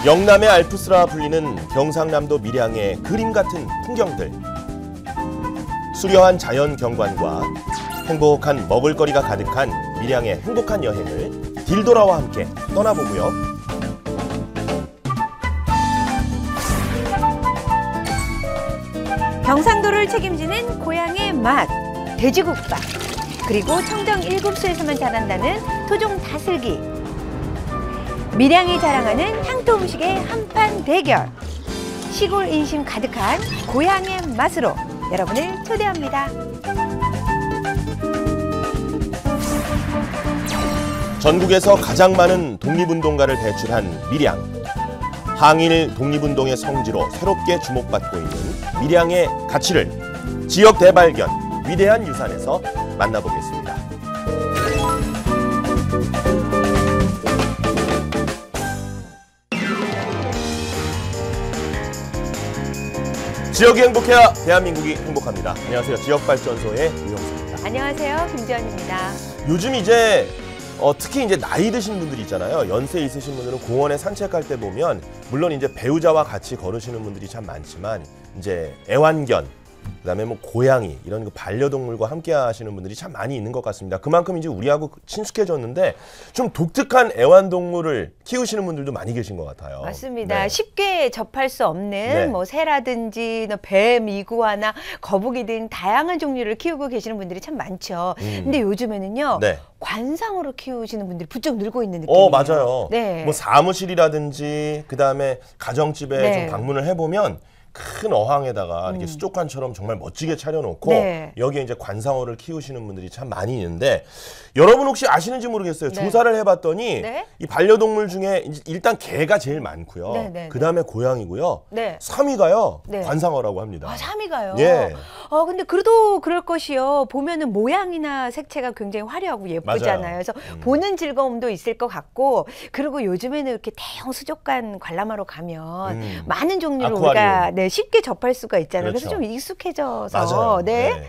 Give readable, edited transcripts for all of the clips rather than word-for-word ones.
영남의 알프스라 불리는 경상남도 밀양의 그림 같은 풍경들. 수려한 자연 경관과 행복한 먹을거리가 가득한 밀양의 행복한 여행을 딜도라와 함께 떠나보고요. 경상도를 책임지는 고향의 맛, 돼지국밥, 그리고 청정 7수에서만 자란다는 토종 다슬기. 밀양이 자랑하는 향토 음식의 한판 대결. 시골 인심 가득한 고향의 맛으로 여러분을 초대합니다. 전국에서 가장 많은 독립운동가를 배출한 밀양. 항일 독립운동의 성지로 새롭게 주목받고 있는 밀양의 가치를 지역 대발견, 위대한 유산에서 만나보겠습니다. 지역이 행복해야 대한민국이 행복합니다. 안녕하세요. 지역발전소의 유영수입니다. 안녕하세요. 김지연입니다. 요즘 이제 특히 이제 나이 드신 분들이 있잖아요. 연세 있으신 분들은 공원에 산책할 때 보면 물론 이제 배우자와 같이 걸으시는 분들이 참 많지만 이제 애완견, 그다음에 뭐 고양이 이런 그 반려동물과 함께 하시는 분들이 참 많이 있는 것 같습니다. 그만큼 이제 우리하고 친숙해졌는데 좀 독특한 애완동물을 키우시는 분들도 많이 계신 것 같아요. 맞습니다. 네. 쉽게 접할 수 없는 네. 뭐 새라든지 뱀, 이구아나 거북이 등 다양한 종류를 키우고 계시는 분들이 참 많죠. 근데 요즘에는요. 네. 관상어로 키우시는 분들이 부쩍 늘고 있는 느낌이에요. 맞아요. 네. 뭐 사무실이라든지 그다음에 가정집에 네. 좀 방문을 해보면 큰 어항에다가 이렇게 수족관처럼 정말 멋지게 차려놓고 네. 여기에 이제 관상어를 키우시는 분들이 참 많이 있는데 여러분 혹시 아시는지 모르겠어요. 네. 조사를 해봤더니 네. 이 반려동물 중에 일단 개가 제일 많고요. 네, 네, 그 다음에 고양이고요. 네. 3위가요. 네. 관상어라고 합니다. 3위가요? 예. 근데 그래도 그럴 것이요. 보면은 모양이나 색채가 굉장히 화려하고 예쁘잖아요. 맞아요. 그래서 보는 즐거움도 있을 것 같고, 그리고 요즘에는 이렇게 대형 수족관 관람하러 가면 많은 종류를 우리가 쉽게 접할 수가 있잖아요. 그렇죠. 그래서 좀 익숙해져서. 맞아요. 네. 네.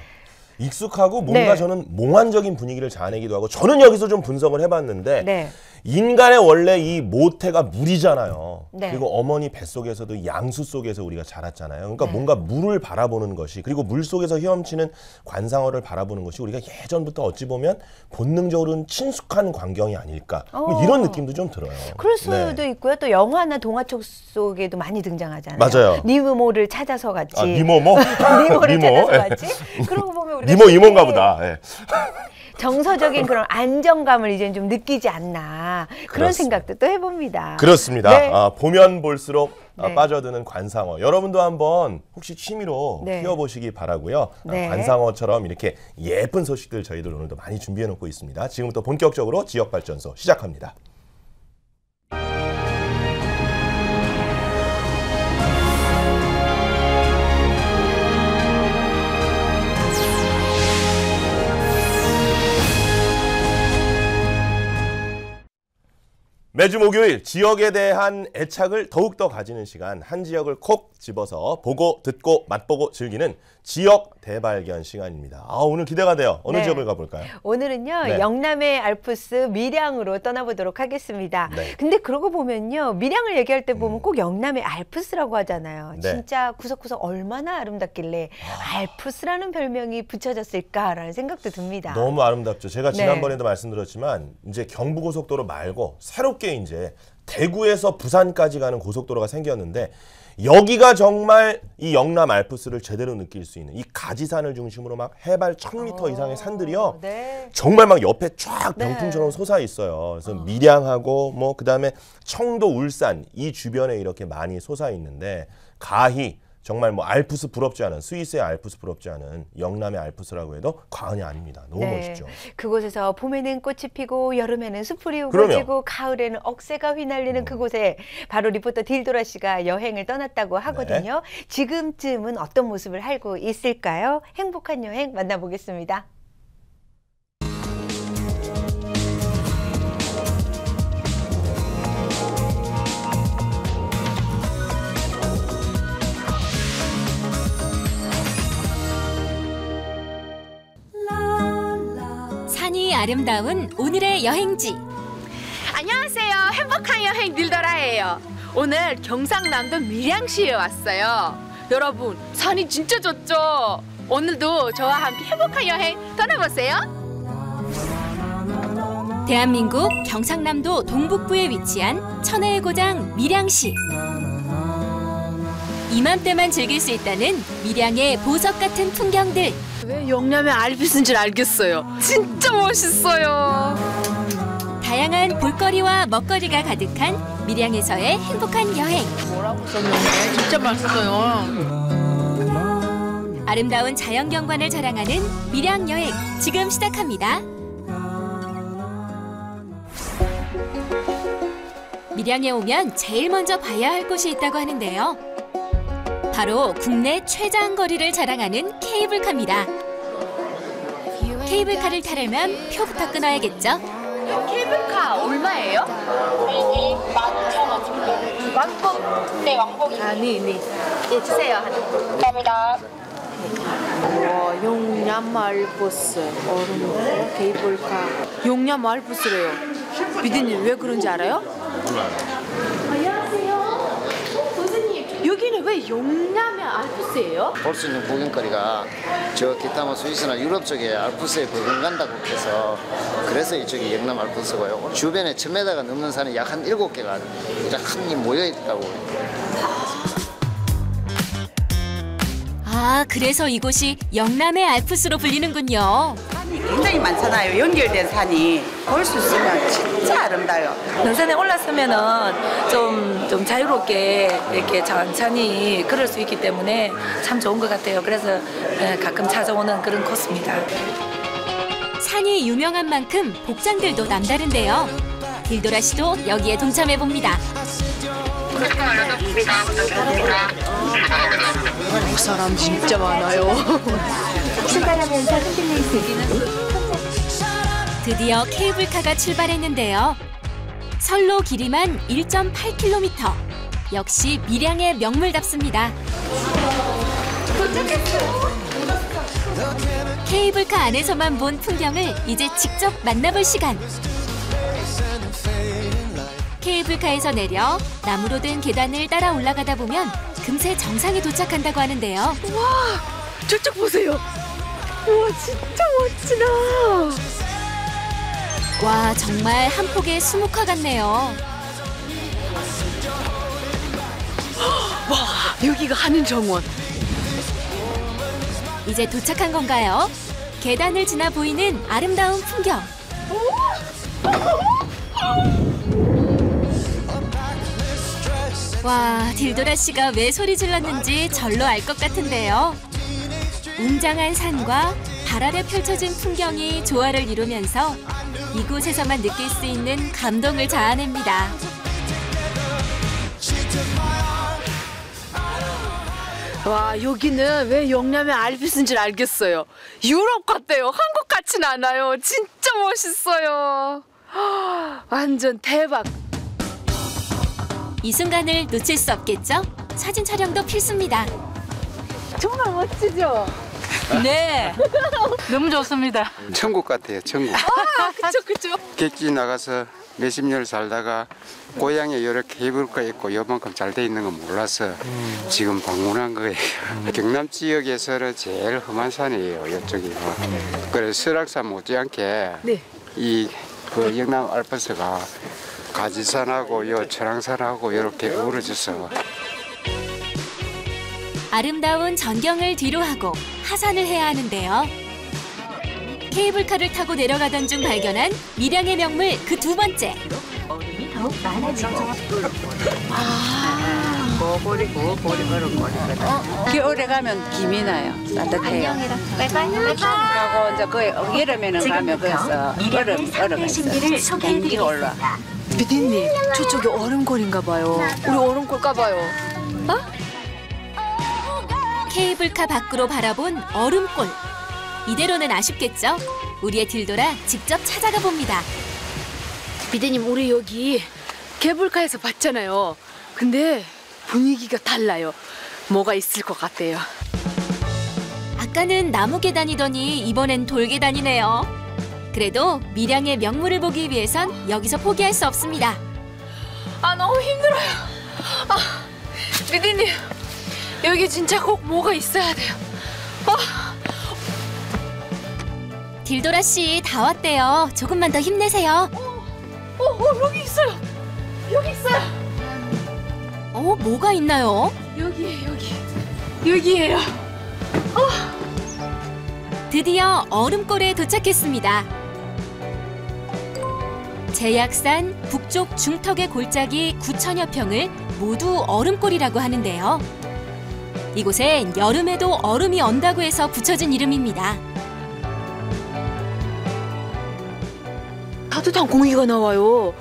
익숙하고 뭔가 네. 저는 몽환적인 분위기를 자아내기도 하고 저는 여기서 좀 분석을 해봤는데 네. 인간의 원래 이 모태가 물이잖아요. 네. 그리고 어머니 뱃속에서도 양수 속에서 우리가 자랐잖아요. 그러니까 네. 뭔가 물을 바라보는 것이 그리고 물 속에서 헤엄치는 관상어를 바라보는 것이 우리가 예전부터 어찌 보면 본능적으로는 친숙한 광경이 아닐까 뭐 이런 느낌도 좀 들어요. 그럴 수도 네. 있고요. 또 영화나 동화책 속에도 많이 등장하잖아요. 맞아요. 니모를 찾아서 같이. 니모모? 니모를 니모? 찾아서 같이. 그러고 보면 우리가 니모 이모인가 보다. 네. 정서적인 그런 안정감을 이제 좀 느끼지 않나 그런 그렇습니다. 생각도 또 해봅니다. 그렇습니다. 네. 보면 볼수록 네. 빠져드는 관상어. 여러분도 한번 혹시 취미로 네. 키워보시기 바라고요. 네. 관상어처럼 이렇게 예쁜 소식들 저희들 오늘도 많이 준비해놓고 있습니다. 지금부터 본격적으로 지역발전소 시작합니다. 매주 목요일 지역에 대한 애착을 더욱더 가지는 시간, 한 지역을 콕 집어서 보고 듣고 맛보고 즐기는 지역 대발견 시간입니다. 오늘 기대가 돼요. 어느 네. 지역을 가볼까요? 오늘은요. 네. 영남의 알프스 밀양으로 떠나보도록 하겠습니다. 네. 근데 그러고 보면요. 밀양을 얘기할 때 보면 꼭 영남의 알프스라고 하잖아요. 네. 진짜 구석구석 얼마나 아름답길래 알프스라는 별명이 붙여졌을까라는 생각도 듭니다. 너무 아름답죠. 제가 네. 지난번에도 말씀드렸지만 이제 경부고속도로 말고 새롭게 이제 대구에서 부산까지 가는 고속도로가 생겼는데 여기가 정말 이 영남 알프스를 제대로 느낄 수 있는 이 가지산을 중심으로 막 해발 1000m 이상의 산들이요. 네. 정말 막 옆에 쫙 네. 병풍처럼 솟아 있어요. 그래서 밀양하고 뭐 그다음에 청도, 울산 이 주변에 이렇게 많이 솟아 있는데 가히 정말 뭐 알프스 부럽지 않은 스위스의 알프스 부럽지 않은 영남의 알프스라고 해도 과언이 아닙니다. 너무 멋있죠. 그곳에서 봄에는 꽃이 피고 여름에는 수풀이 그럼요. 우거지고 가을에는 억새가 휘날리는 그곳에 바로 리포터 딜도라 씨가 여행을 떠났다고 하거든요. 지금쯤은 어떤 모습을 하고 있을까요? 행복한 여행 만나보겠습니다. 산이 아름다운 오늘의 여행지. 안녕하세요. 행복한 여행 딜더라예요. 오늘 경상남도 밀양시에 왔어요. 여러분, 산이 진짜 좋죠? 오늘도 저와 함께 행복한 여행 떠나보세요. 대한민국 경상남도 동북부에 위치한 천혜의 고장 밀양시. 이맘때만 즐길 수 있다는 밀양의 보석 같은 풍경들. 왜 영남의 알프스인 줄 알겠어요. 진짜 멋있어요. 다양한 볼거리와 먹거리가 가득한 밀양에서의 행복한 여행. 뭐라고 썼는데? 진짜 맛있어요. 아름다운 자연경관을 자랑하는 밀양 여행 지금 시작합니다. 밀양에 오면 제일 먼저 봐야 할 곳이 있다고 하는데요. 바로 국내 최장거리를 자랑하는 케이블카입니다. 케이블카를 타려면 표부터 끊어야겠죠? 케이블카 얼마예요? 12,000원입니다. 왕복. 네, 왕복이. 네. 예, 주세요. 감사합니다. 와, 용남 알프스 얼음 케이블카. 용남 알프스래요. 비디님 왜 그런지 알아요? 안녕하세요. 교수님, 여기는 왜 용남의 알프스예요? 볼 수 있는 구경거리가 저 기타 뭐 스위스나 유럽 쪽에 알프스에 버금간다고 해서 그래서 이쪽이 영남 알프스고요. 주변에 1000m가 넘는 산이 약 한 7개가 이렇게 한입 모여 있다고. 아, 그래서 이곳이 영남의 알프스로 불리는군요. 산이 굉장히 많잖아요. 연결된 산이 볼 수 있으면 진짜 아름다워요. 능선에 올랐으면은 좀 자유롭게 이렇게 천천히 걸을 수 있기 때문에 참 좋은 것 같아요. 그래서 가끔 찾아오는 그런 코스입니다. 산이 유명한 만큼 복장들도 남다른데요. 딜도라 씨도 여기에 동참해 봅니다. 사람 진짜 많아요. 출발하면서 흔들릴 수 있는 드디어 케이블카가 출발했는데요. 선로 길이만 1.8km. 역시 밀양의 명물답습니다. 케이블카 안에서만 본 풍경을 이제 직접 만나볼 시간. 케이블카에서 내려 나무로 된 계단을 따라 올라가다 보면 금세 정상에 도착한다고 하는데요. 와, 저쪽 보세요. 와, 진짜 멋지다. 와, 정말 한 폭의 수묵화 같네요. 와, 여기가 한인정원. 이제 도착한 건가요? 계단을 지나 보이는 아름다운 풍경. 와, 딜도라 씨가 왜 소리 질렀는지 절로 알 것 같은데요. 웅장한 산과 달 아래 펼쳐진 풍경이 조화를 이루면서 이곳에서만 느낄 수 있는 감동을 자아냅니다. 와, 여기는 왜 영남의 알프스인 줄 알겠어요. 유럽 같대요. 한국 같진 않아요. 진짜 멋있어요. 완전 대박. 이 순간을 놓칠 수 없겠죠? 사진 촬영도 필수입니다. 정말 멋지죠? 네, 너무 좋습니다. 천국 같아요, 천국. 그쵸. 객지 나가서 몇십 년을 살다가 고향에 이렇게 케이블카 있고 요만큼 잘 돼 있는 건 몰라서 지금 방문한 거예요. 경남 지역에서는 제일 험한 산이에요, 이쪽이. 그래서 설악산 못지않게 네. 그 영남 알프스가 가지산하고 요 천왕산하고 이렇게 어우러져서 아름다운 전경을 뒤로하고 하산을 해야 하는데요. 케이블카를 타고 내려가던 중 발견한 밀양의 명물 그 두 번째. 더욱 많아지고. 겨울에 가면 김이 나요. 따뜻해요. 하고 이제 그 여름에는 가면 거기서 얼어가 있어. 공기가 올라. 비디님, 저쪽에 얼음골인가 봐요. 우리 얼음골 가봐요. 케이블카 밖으로 바라본 얼음골. 이대로는 아쉽겠죠? 우리의 딜도라 직접 찾아가 봅니다. 비디님, 우리 여기 케이블카에서 봤잖아요. 근데 분위기가 달라요. 뭐가 있을 것 같아요. 아까는 나무 계단이더니 이번엔 돌 계단이네요. 그래도 밀양의 명물을 보기 위해선 여기서 포기할 수 없습니다. 아, 너무 힘들어요. 미디님, 여기 진짜 꼭 뭐가 있어야 돼요. 딜도라 씨 다 왔대요. 조금만 더 힘내세요. 여기 있어요. 여기 있어요. 뭐가 있나요? 여기예요. 드디어 얼음골에 도착했습니다. 제약산 북쪽 중턱의 골짜기 9천여 평을 모두 얼음골이라고 하는데요. 이곳엔 여름에도 얼음이 언다고 해서 붙여진 이름입니다. 따뜻한 공기가 나와요.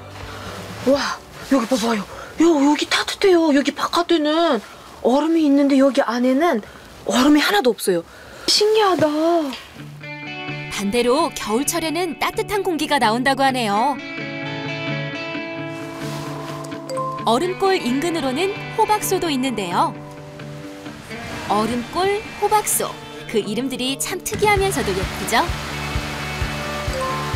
와, 여기 봐봐요. 여기 따뜻해요. 여기 바깥에는 얼음이 있는데 여기 안에는 얼음이 하나도 없어요. 신기하다. 반대로 겨울철에는 따뜻한 공기가 나온다고 하네요. 얼음골 인근으로는 호박소도 있는데요. 얼음골, 호박소, 그 이름들이 참 특이하면서도 예쁘죠?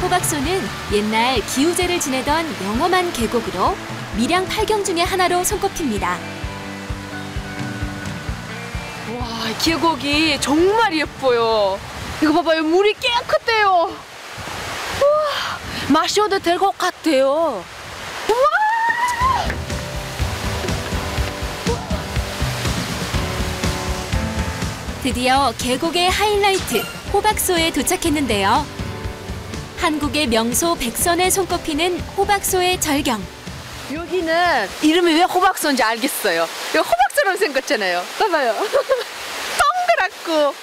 호박소는 옛날 기우제를 지내던 영험한 계곡으로 밀양 8경 중에 하나로 손꼽힙니다. 와, 계곡이 정말 예뻐요. 이거 봐봐요, 물이 깨끗해요. 우와, 마셔도 될 것 같아요. 드디어 계곡의 하이라이트 호박소에 도착했는데요. 한국의 명소 백선에 손꼽히는 호박소의 절경. 여기는 이름이 왜 호박소인지 알겠어요. 이거 호박처럼 생겼잖아요. 봐봐요. 동그랗고.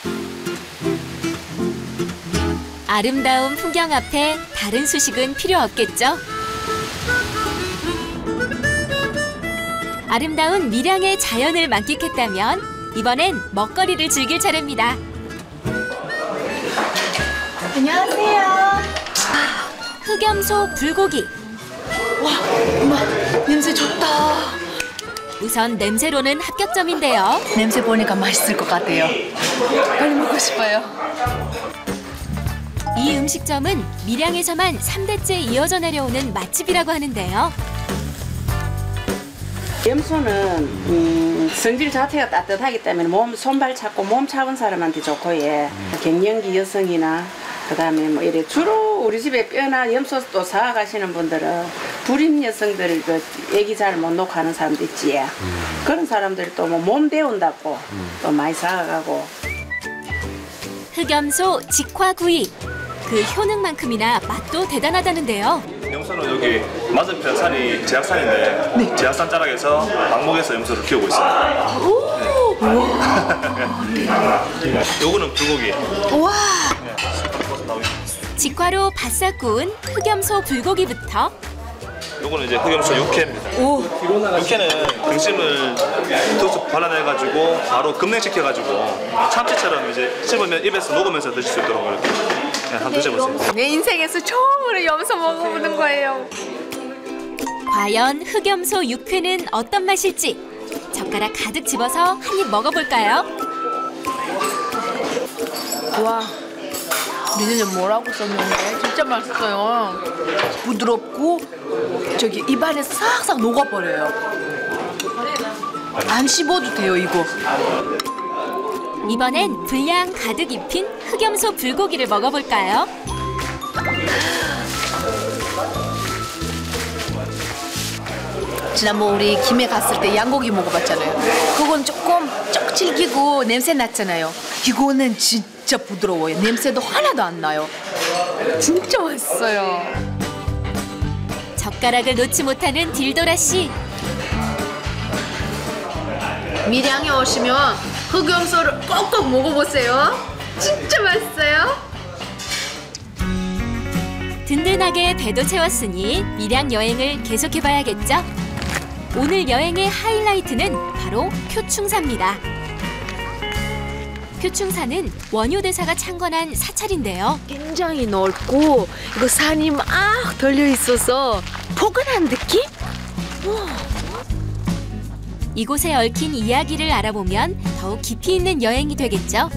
아름다운 풍경 앞에 다른 수식은 필요 없겠죠? 아름다운 밀양의 자연을 만끽했다면 이번엔 먹거리를 즐길 차례입니다. 안녕하세요. 흑염소 불고기. 와, 엄마, 냄새 좋다. 우선 냄새로는 합격점인데요. 냄새 보니까 맛있을 것 같아요. 빨리 먹고 싶어요. 이 음식점은 밀양에서만 3대째 이어져 내려오는 맛집이라고 하는데요. 염소는 성질 자체가 따뜻하기 때문에 손발 차고 몸 차은 사람한테 좋고, 예. 갱년기 여성이나 그다음에 뭐 이래 주로 우리 집에 뼈나 염소 또 사가시는 분들은 불임 여성들 그 애기 잘 못 놓고 하는 사람도 있지. 예. 그런 사람들 또 뭐 몸 데운다고 또 많이 사가고. 흑염소 직화구이. 그 효능만큼이나 맛도 대단하다는데요. 염소는 여기 맞은편 산이 제약산인데 제약산 자락에서 방목에서 염소를 키우고 있어요. 요거는 불고기. 와. 직화로 바싹 구운 흑염소 불고기부터 요거는 이제 흑염소 육회입니다. 육회는 등심을 툭툭 발라내가지고 바로 급냉시켜가지고 참치처럼 이제 씹으면 입에서 녹으면서 드실 수 있도록 이렇게 한번 드셔보세요. 내 인생에서 처음으로 염소 먹어보는 거예요. 과연 흑염소 육회는 어떤 맛일지 젓가락 가득 집어서 한 입 먹어볼까요? 와, 메뉴는 뭐라고 썼는데 진짜 맛있어요. 부드럽고 저기 입안에 싹싹 녹아버려요. 안 씹어도 돼요, 이거. 이번엔 분량 가득 입힌 흑염소 불고기를 먹어볼까요? 지난번 우리 김해 갔을 때 양고기 먹어봤잖아요. 그건 조금 쩍질기고 냄새 났잖아요. 이거는 진짜 부드러워요. 냄새도 하나도 안 나요. 진짜 맛있어요. 젓가락을 놓지 못하는 딜도라 씨. 밀양에 오시면 흑염소를 꼭꼭 먹어보세요. 진짜 맛있어요. 든든하게 배도 채웠으니 밀양 여행을 계속해봐야겠죠? 오늘 여행의 하이라이트는 바로 표충사입니다. 표충사는 원효대사가 창건한 사찰인데요. 굉장히 넓고 이거 산이 막 돌려 있어서 포근한 느낌? 이곳에 얽힌 이야기를 알아보면 더욱 깊이 있는 여행이 되겠죠?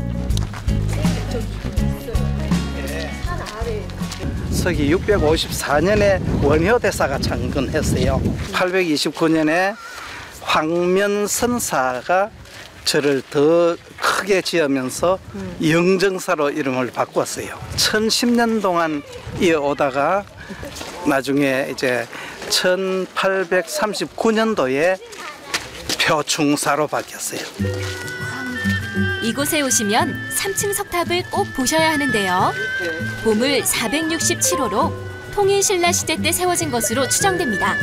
서기 654년에 원효대사가 창건했어요. 829년에 황면선사가 절을 더 크게 지으면서 영정사로 이름을 바꿨어요. 1010년 동안 이어오다가 나중에 이제 1839년도에 표충사로 바뀌었어요. 이곳에 오시면 3층 석탑을 꼭 보셔야 하는데요. 보물 467호로 통일신라 시대 때 세워진 것으로 추정됩니다.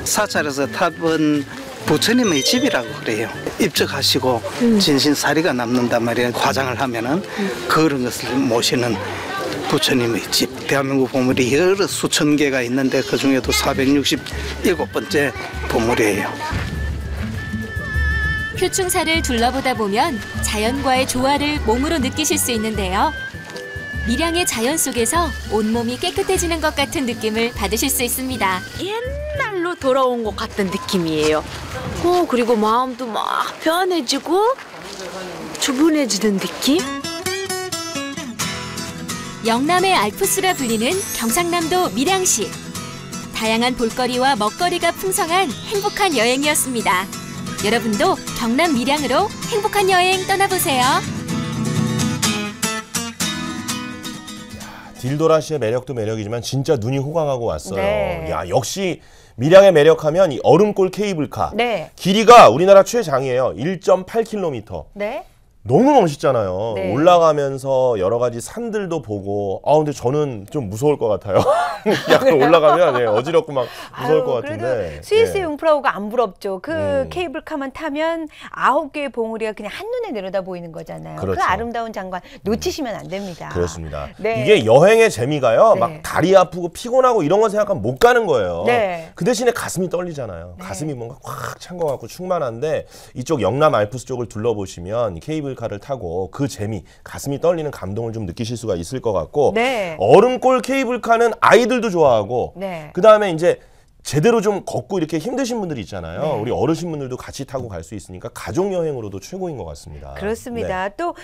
사찰에서 탑은 부처님의 집이라고 그래요. 입적하시고 진신사리가 남는단 말이에요. 과장을 하면은 그런 것을 모시는 부처님의 집. 대한민국 보물이 여러 수천 개가 있는데 그 중에도 467번째 보물이에요. 표충사를 둘러보다 보면 자연과의 조화를 몸으로 느끼실 수 있는데요. 밀양의 자연 속에서 온몸이 깨끗해지는 것 같은 느낌을 받으실 수 있습니다. 옛날로 돌아온 것 같은 느낌이에요. 그리고 마음도 막 편해지고 주분해지는 느낌? 영남의 알프스라 불리는 경상남도 밀양시. 다양한 볼거리와 먹거리가 풍성한 행복한 여행이었습니다. 여러분도 경남 밀양으로 행복한 여행 떠나보세요. 딜도라 씨의 매력도 매력이지만 진짜 눈이 호강하고 왔어요. 네. 야, 역시 밀양의 매력하면 이 얼음골 케이블카. 네. 길이가 우리나라 최장이에요. 1.8km. 네. 너무 멋있잖아요. 네. 올라가면서 여러 가지 산들도 보고. 근데 저는 좀 무서울 것 같아요. 약간 올라가면 어지럽고 막 무서울 것 같은데. 그래도 스위스 예. 융프라우가 안 부럽죠. 그 케이블카만 타면 9개의 봉우리가 그냥 한눈에 내려다 보이는 거잖아요. 그렇죠. 그 아름다운 장관 놓치시면 안 됩니다. 그렇습니다. 네. 이게 여행의 재미가요. 네. 막 다리 아프고 피곤하고 이런 거 생각하면 못 가는 거예요. 네. 그 대신에 가슴이 떨리잖아요. 네. 가슴이 뭔가 꽉 찬 것 같고 충만한데 이쪽 영남 알프스 쪽을 둘러보시면 케이블카를 타고 그 재미, 가슴이 떨리는 감동을 좀 느끼실 수가 있을 것 같고 네. 얼음골 케이블카는 아이들도 좋아하고 네. 그다음에 이제 제대로 좀 걷고 이렇게 힘드신 분들이 있잖아요. 네. 우리 어르신분들도 같이 타고 갈 수 있으니까 가족 여행으로도 최고인 것 같습니다. 그렇습니다. 네. 또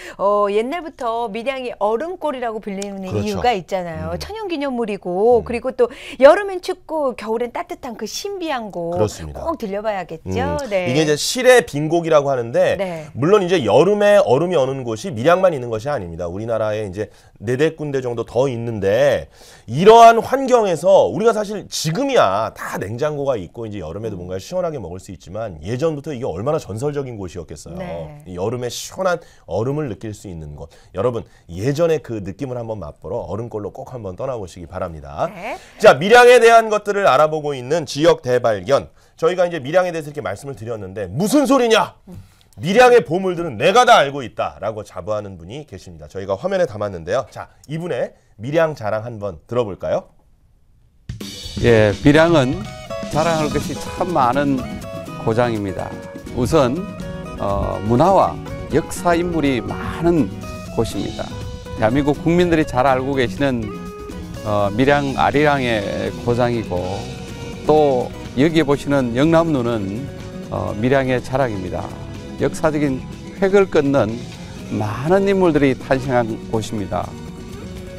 옛날부터 밀양이 얼음골이라고 불리는 그렇죠. 이유가 있잖아요. 천연기념물이고 그리고 또 여름엔 춥고 겨울엔 따뜻한 그 신비한 곳 그렇습니다. 꼭 들려봐야겠죠. 네. 이게 이제 실의 빈곡이라고 하는데 네. 물론 이제 여름에 얼음이 오는 곳이 밀양만 있는 것이 아닙니다. 우리나라에 이제 4-5 군데 정도 더 있는데 이러한 환경에서 우리가 사실 지금이야 다 냉장고가 있고 이제 여름에도 뭔가 시원하게 먹을 수 있지만 예전부터 이게 얼마나 전설적인 곳이었겠어요. 네. 이 여름에 시원한 얼음을 느낄 수 있는 곳. 여러분 예전에 그 느낌을 한번 맛보러 얼음골로 꼭 한번 떠나보시기 바랍니다. 네. 자, 밀양에 대한 것들을 알아보고 있는 지역 대발견. 저희가 이제 밀양에 대해서 이렇게 말씀을 드렸는데 무슨 소리냐? 밀양의 보물들은 내가 다 알고 있다라고 자부하는 분이 계십니다. 저희가 화면에 담았는데요. 자, 이분의 밀양 자랑 한번 들어볼까요? 예, 밀양은 자랑할 것이 참 많은 고장입니다. 우선 문화와 역사 인물이 많은 곳입니다. 대한민국 국민들이 잘 알고 계시는 밀양 아리랑의 고장이고 또 여기에 보시는 영남루는 밀양의 자랑입니다. 역사적인 획을 끊는 많은 인물들이 탄생한 곳입니다.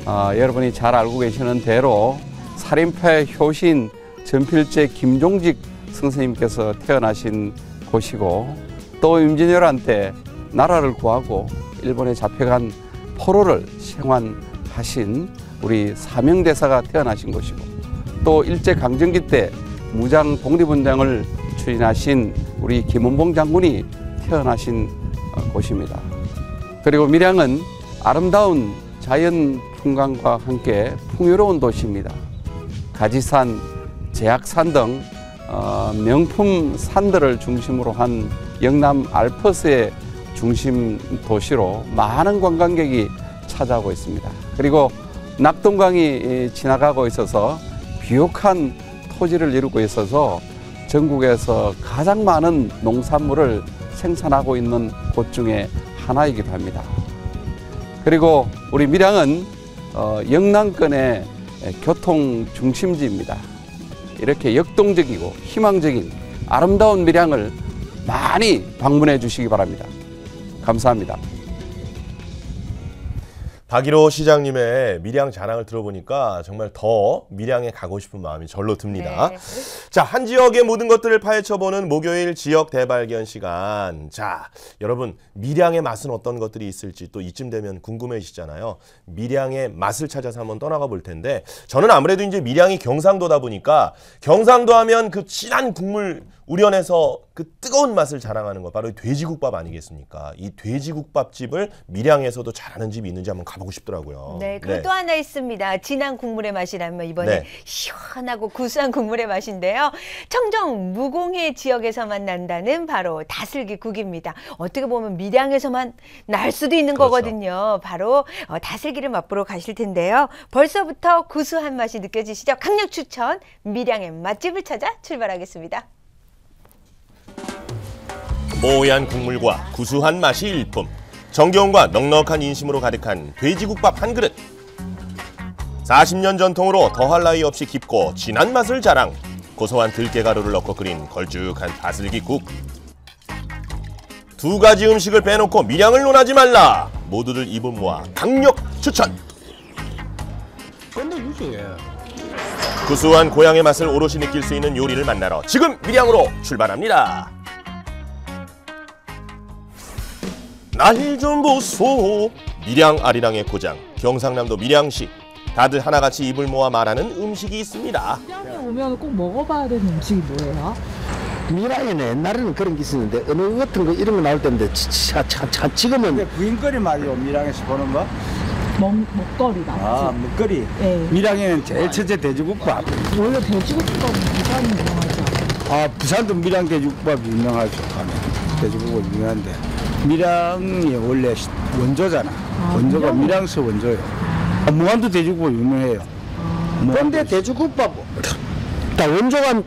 여러분이 잘 알고 계시는 대로 살인파의 효신 전필제 김종직 선생님께서 태어나신 곳이고 또 임진왜란 때 나라를 구하고 일본에 잡혀간 포로를 생환하신 우리 사명대사가 태어나신 곳이고 또 일제강점기 때 무장 독립운동을 추진하신 우리 김원봉 장군이 태어나신 곳입니다. 그리고 밀양은 아름다운 자연 풍광과 함께 풍요로운 도시입니다. 가지산, 제약산 등 명품 산들을 중심으로 한 영남 알프스의 중심 도시로 많은 관광객이 찾아오고 있습니다. 그리고 낙동강이 지나가고 있어서 비옥한 토지를 이루고 있어서 전국에서 가장 많은 농산물을 생산하고 있는 곳 중에 하나이기도 합니다. 그리고 우리 밀양은 영남권의 교통 중심지입니다. 이렇게 역동적이고 희망적인 아름다운 밀양을 많이 방문해 주시기 바랍니다. 감사합니다. 박일호 시장님의 밀양 자랑을 들어보니까 정말 더 밀양에 가고 싶은 마음이 절로 듭니다. 네. 자, 한 지역의 모든 것들을 파헤쳐보는 목요일 지역 대발견 시간. 자, 여러분 밀양의 맛은 어떤 것들이 있을지 또 이쯤 되면 궁금해지잖아요. 밀양의 맛을 찾아서 한번 떠나가 볼 텐데 저는 아무래도 이제 밀양이 경상도다 보니까 경상도 하면 그 진한 국물 우려내서 그 뜨거운 맛을 자랑하는 거 바로 돼지국밥 아니겠습니까? 이 돼지국밥집을 밀양에서도 잘하는 집이 있는지 한번 가보고 싶더라고요. 네, 그리고 또 하나 있습니다. 진한 국물의 맛이라면 이번에 시원하고 구수한 국물의 맛인데요. 청정 무공해 지역에서만 난다는 바로 다슬기국입니다. 어떻게 보면 밀양에서만 날 수도 있는 거거든요. 바로 다슬기를 맛보러 가실 텐데요. 벌써부터 구수한 맛이 느껴지시죠? 강력 추천 밀양의 맛집을 찾아 출발하겠습니다. 뽀얀 국물과 구수한 맛이 일품, 정겨움과 넉넉한 인심으로 가득한 돼지국밥 한 그릇. 40년 전통으로 더할 나위 없이 깊고 진한 맛을 자랑, 고소한 들깨가루를 넣고 끓인 걸쭉한 다슬기국. 두 가지 음식을 빼놓고 밀양을 논하지 말라. 모두들 입을 모아 강력 추천. 구수한 고향의 맛을 오롯이 느낄 수 있는 요리를 만나러 지금 밀양으로 출발합니다. 날 좀 보소. 밀양 아리랑의 고장 경상남도 밀양시. 다들 하나같이 입을 모아 말하는 음식이 있습니다. 밀양에 오면 꼭 먹어봐야 되는 음식이 뭐예요? 밀양에는 옛날에는 그런 게 있었는데 어느 같은 거 이런 거 나올 때인데 지금은 부인거리 말이요. 밀양에서 보는 거? 먹거리다. 아, 먹거리. 네. 밀양에는 제일 첫째 돼지국밥. 원래 돼지국밥은 부산이 유명하죠? 아, 부산도 밀양 돼지국밥이 유명하죠. 돼지국밥이 유명한데 밀양이 원래 원조잖아. 원조가 밀양서 원조예요. 무안도 돼지국밥 유명해요. 근데 돼지국밥 다 원조가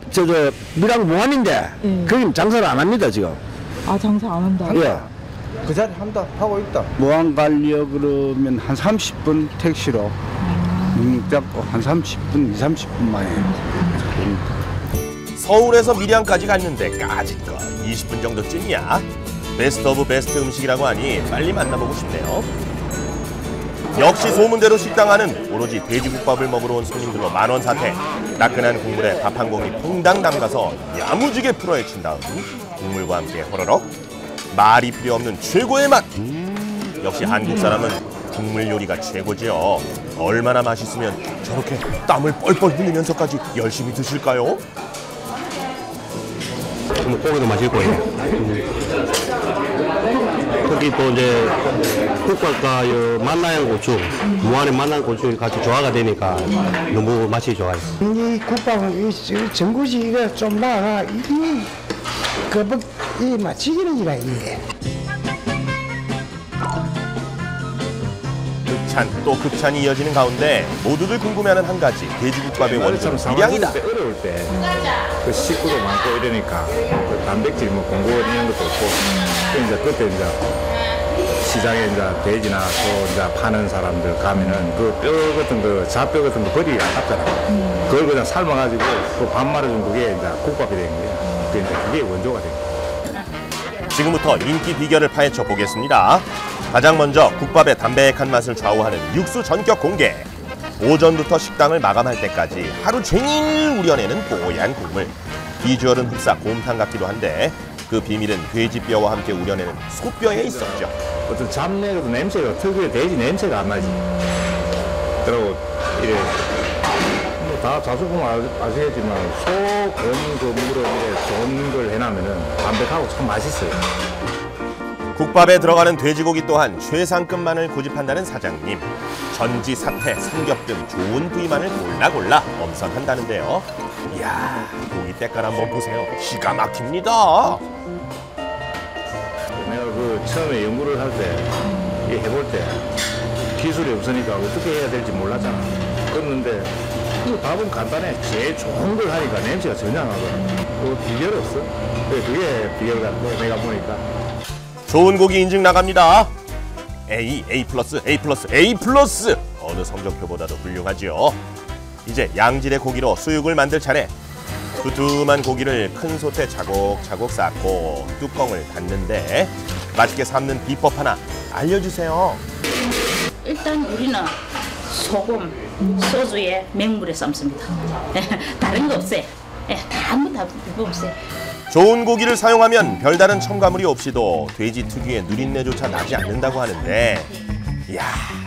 밀양 무안인데 거긴 장사를 안 합니다 지금. 아, 장사 안 한다. 예. 그 자리 한다 하고 있다. 무안 가려 그러면 한 30분 택시로 잡고 한 30분, 30분 만에. 서울에서 밀양까지 갔는데 까짓거 20분 정도쯤이야. 베스트 오브 베스트 음식이라고 하니 빨리 만나보고 싶네요. 역시 소문대로 식당 안은 오로지 돼지국밥을 먹으러 온 손님들로 만원 사태. 따끈한 국물에 밥 한 공기 퐁당 담가서 야무지게 풀어헤친 다음 국물과 함께 호로록. 말이 필요 없는 최고의 맛. 역시 한국 사람은 국물 요리가 최고지요. 얼마나 맛있으면 저렇게 땀을 뻘뻘 흘리면서까지 열심히 드실까요? 고기도 맛있고요. 특히 또 이제 국밥과 만나양 고추, 무안의 만나양 고추 같이 조화가 되니까 너무 맛이 좋아요. 이 국밥은 전구지 이거 좀 나가 이 맛지기는 이라 이게. 극찬 또 극찬이 이어지는 가운데 모두들 궁금해하는 한 가지. 돼지국밥의 원조 밀양이다. 어려울 때 그 식구도 많고 이러니까 그 단백질 뭐 공고 이런 것도 없고 이제 그때 이제 시장에 이제 돼지나 소 이제 파는 사람들 가면은 그 뼈 같은 거 잡뼈 같은 거 버리기 아깝잖아. 그걸 그냥 삶아가지고 그 밥 말아준 그게 이제 국밥이 되는 거야. 그게 원조가 된 거야. 지금부터 인기 비결을 파헤쳐 보겠습니다. 가장 먼저 국밥의 담백한 맛을 좌우하는 육수 전격 공개. 오전부터 식당을 마감할 때까지 하루 종일 우려내는 뽀얀 국물. 비주얼은 흑사 곰탕 같기도 한데 그 비밀은 돼지뼈와 함께 우려내는 소뼈에 있었죠. 어떤 잡내도 냄새가 특유의 돼지 냄새가 안 나지. 그리고 이래 뭐 다 자주 보면 아시겠지만 소, 곰, 그 물을 이래 좋은 걸 해놓으면은 담백하고 참 맛있어요. 국밥에 들어가는 돼지고기 또한 최상급만을 고집한다는 사장님. 전지, 사태, 삼겹 등 좋은 부위만을 골라 엄선한다는데요. 이야, 고기 때깔 한번 보세요. 기가 막힙니다. 내가 그 처음에 연구를 할 때, 해볼 때 기술이 없으니까 어떻게 해야 될지 몰랐잖아. 그랬는데 그 답은 간단해. 제일 좋은 걸 하니까 냄새가 전혀 안 나거든. 그 비결 없어. 그게 비결 같고 내가 보니까. 좋은 고기 인증 나갑니다. A+, A+, A+, A+. 어느 성적표보다도 훌륭하죠. 이제 양질의 고기로 수육을 만들 차례. 두툼한 고기를 큰 솥에 차곡차곡 쌓고 뚜껑을 닫는데 맛있게 삶는 비법 하나 알려주세요. 일단 우리는 소금, 소주에 맹물에 삶습니다. 다른 거 없어요. 다 없어요. 좋은 고기를 사용하면 별다른 첨가물이 없이도 돼지 특유의 누린내조차 나지 않는다고 하는데, 이야,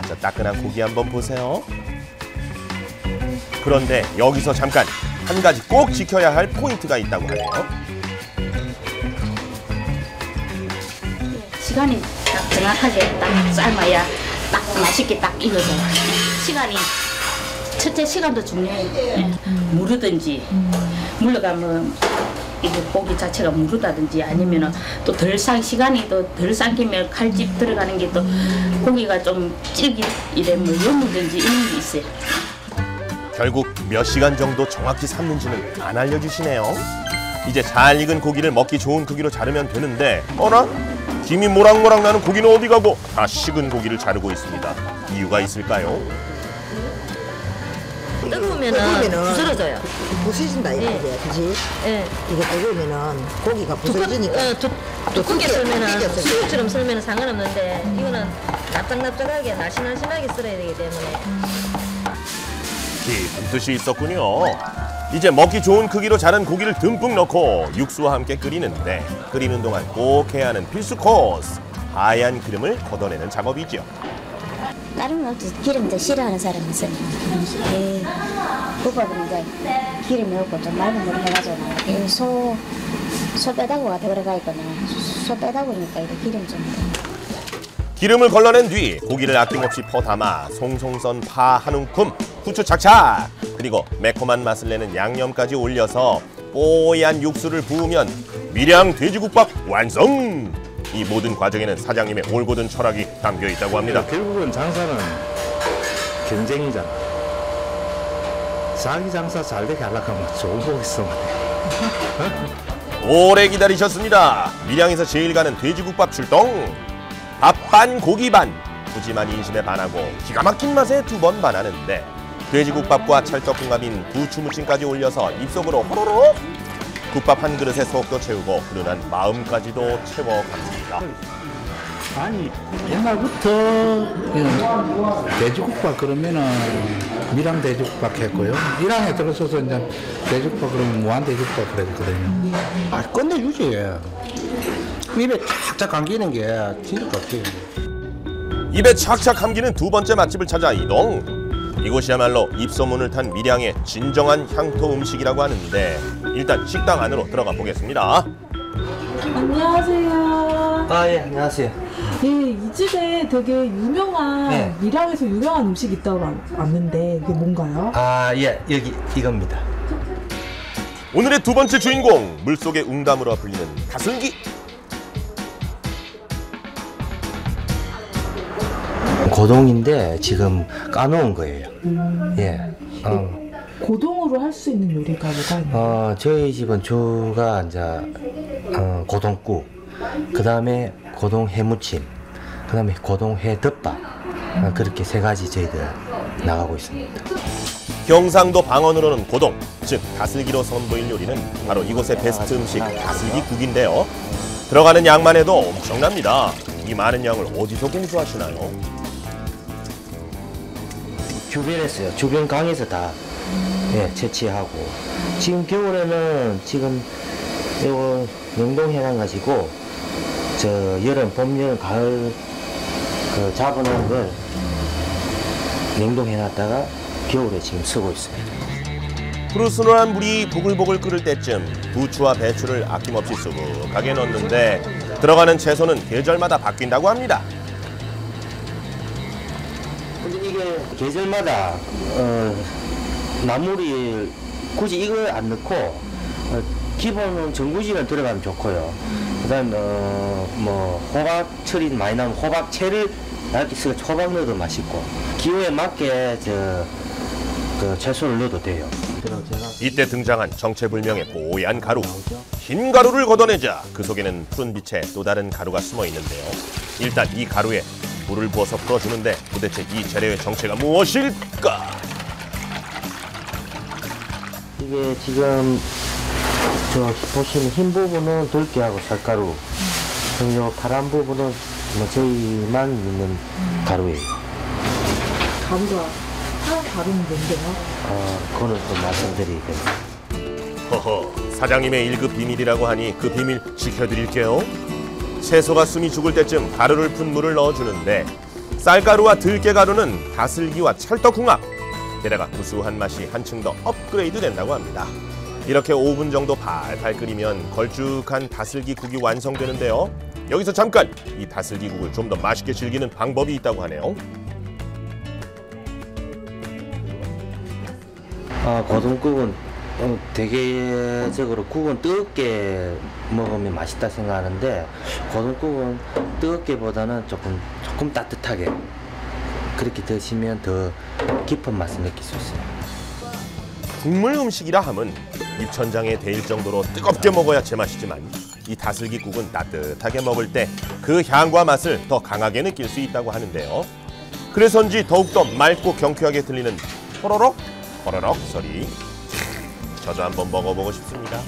저 따끈한 고기 한번 보세요. 그런데 여기서 잠깐 한 가지 꼭 지켜야 할 포인트가 있다고 하네요. 시간이 딱 정확하게 딱 삶아야 딱 맛있게 딱 익어져요. 시간이 첫째 시간도 중요해요. 무르든지 물러가면 이게 고기 자체가 무르다든지 아니면은 또 덜 시간이 또 덜 삶기면 칼집 들어가는 게 또 고기가 좀 질기 이래 뭐 여물든지 이런 게 있어요. 결국 몇 시간 정도 정확히 삶는지는 안 알려주시네요. 이제 잘 익은 고기를 먹기 좋은 크기로 자르면 되는데, 어라? 김이 모락모락 나는 고기는 어디 가고 다 식은 고기를 자르고 있습니다. 이유가 있을까요? 뜨거우면은 부스러져요. 부서진다 이거지, 그지? 예. 이게 뜨거우면은 고기가 부서지니까. 두껍게 썰면은 수육처럼 썰면은 상관없는데 이거는 납작납작하게 날씬날씬하게 썰어야 되기 때문에. 깊은 뜻이 있었군요. 이제 먹기 좋은 크기로 자른 고기를 듬뿍 넣고 육수와 함께 끓이는데, 끓이는 동안 꼭 해야 하는 필수 코스, 하얀 기름을 걷어내는 작업이죠. 다른 건 기름 더 싫어하는 사람이 있어요. 국밥은 이제 기름이 없고 좀 맑은 물을 해가지고 소 빼다구가 들어가 있거든요. 소 빼다구니까 이렇게 기름 좀. 기름을 걸러낸 뒤 고기를 아낌없이 퍼담아 송송 썬 파 한 움큼, 후추 착착, 그리고 매콤한 맛을 내는 양념까지 올려서 뽀얀 육수를 부으면 밀양 돼지국밥 완성! 이 모든 과정에는 사장님의 올곧은 철학이 담겨 있다고 합니다. 결국은 장사는 경쟁이잖아. 자기 장사 잘 되게 하려고 하면 좋은 고기 써야 돼. 오래 기다리셨습니다. 밀양에서 제일 가는 돼지국밥 출동. 밥 반 고기 반, 푸짐한 인심에 반하고 기가 막힌 맛에 두 번 반하는데, 돼지국밥과 찰떡궁합인 부추무침까지 올려서 입속으로 호로록, 국밥 한 그릇에 속도 채우고 훈훈한 마음까지도 채워갑니다. 아니 옛날부터 돼지국밥 그러면은 밀양 돼지국밥 했고요. 밀양에 들어서서 이제 돼지국밥 그러면 무한 돼지국밥 그랬거든요. 아 끝내주지. 입에 착착 감기는 게 진짜 좋지. 입에 착착 감기는 두 번째 맛집을 찾아 이동. 이곳이야말로 입소문을 탄 밀양의 진정한 향토 음식이라고 하는데, 일단 식당 안으로 들어가 보겠습니다. 안녕하세요. 아, 예, 안녕하세요. 예, 이 집에 되게 유명한, 밀양에서 유명한 음식이 있다고 왔는데 이게 뭔가요? 아, 예, 여기 이겁니다. 오늘의 두 번째 주인공, 물속의 웅담으로 불리는 다슬기. 고동인데 지금 까놓은 거예요. 예. 고동으로 할 수 있는 요리가 뭐가 있나요? 저희 집은 주가 이제 고동국, 그 다음에 고동 해무침, 그 다음에 고동 해덮밥, 그렇게 세 가지 저희들 나가고 있습니다. 경상도 방언으로는 고동, 즉 다슬기로 선보일 요리는 바로 이곳의 베스트 음식 다슬기국인데요. 들어가는 양만 해도 엄청납니다. 이 많은 양을 어디서 공수하시나요? 주변에서요. 주변 강에서 다 채취하고, 지금 겨울에는 지금 이거 냉동해놔 가지고 저 여름, 봄, 여름, 가을 그 잡아놓은 걸 냉동해놨다가 겨울에 지금 쓰고 있어요. 푸르스름한 물이 보글보글 끓을 때쯤 부추와 배추를 아낌없이 수북하게 넣는데, 들어가는 채소는 계절마다 바뀐다고 합니다. 이게 계절마다 나물이 굳이 이걸 안 넣고 기본은 전구지는 들어가면 좋고요. 그다음 뭐 호박철이 많이 나오면 호박채를 얇게 썰어 호박 넣어도 맛있고, 기호에 맞게 그 채소를 넣어도 돼요. 이때 등장한 정체불명의 뽀얀 가루. 흰 가루를 걷어내자 그 속에는 푸른 빛에 또 다른 가루가 숨어 있는데요. 일단 이 가루에 물을 부어서 풀어주는데, 도대체 이 재료의 정체가 무엇일까? 이게 지금 저 보시는 흰 부분은 들깨하고 쌀가루, 그리고 파란 부분은 뭐 저희만 있는 가루예요. 가루가 하나 다른 뭔데요? 그거는 또 말씀드리겠습니다. 허허, 사장님의 1급 비밀이라고 하니 그 비밀 지켜드릴게요. 채소가 숨이 죽을 때쯤 가루를 푼 물을 넣어주는데 쌀가루와 들깨가루는 다슬기와 찰떡궁합, 게다가 구수한 맛이 한층 더 업그레이드 된다고 합니다. 이렇게 5분 정도 팔팔 끓이면 걸쭉한 다슬기국이 완성되는데요. 여기서 잠깐 이 다슬기국을 좀 더 맛있게 즐기는 방법이 있다고 하네요. 고등국은 대개적으로 국은 뜨겁게 먹으면 맛있다 생각하는데 고등국은 뜨겁게보다는 조금 따뜻하게 그렇게 드시면 더 깊은 맛을 느낄 수 있어요. 국물 음식이라 함은 입천장에 데일 정도로 뜨겁게 먹어야 제맛이지만 이 다슬기국은 따뜻하게 먹을 때 그 향과 맛을 더 강하게 느낄 수 있다고 하는데요. 그래서인지 더욱더 맑고 경쾌하게 들리는 호로록 호로록 소리. 저도 한번 먹어보고 싶습니다.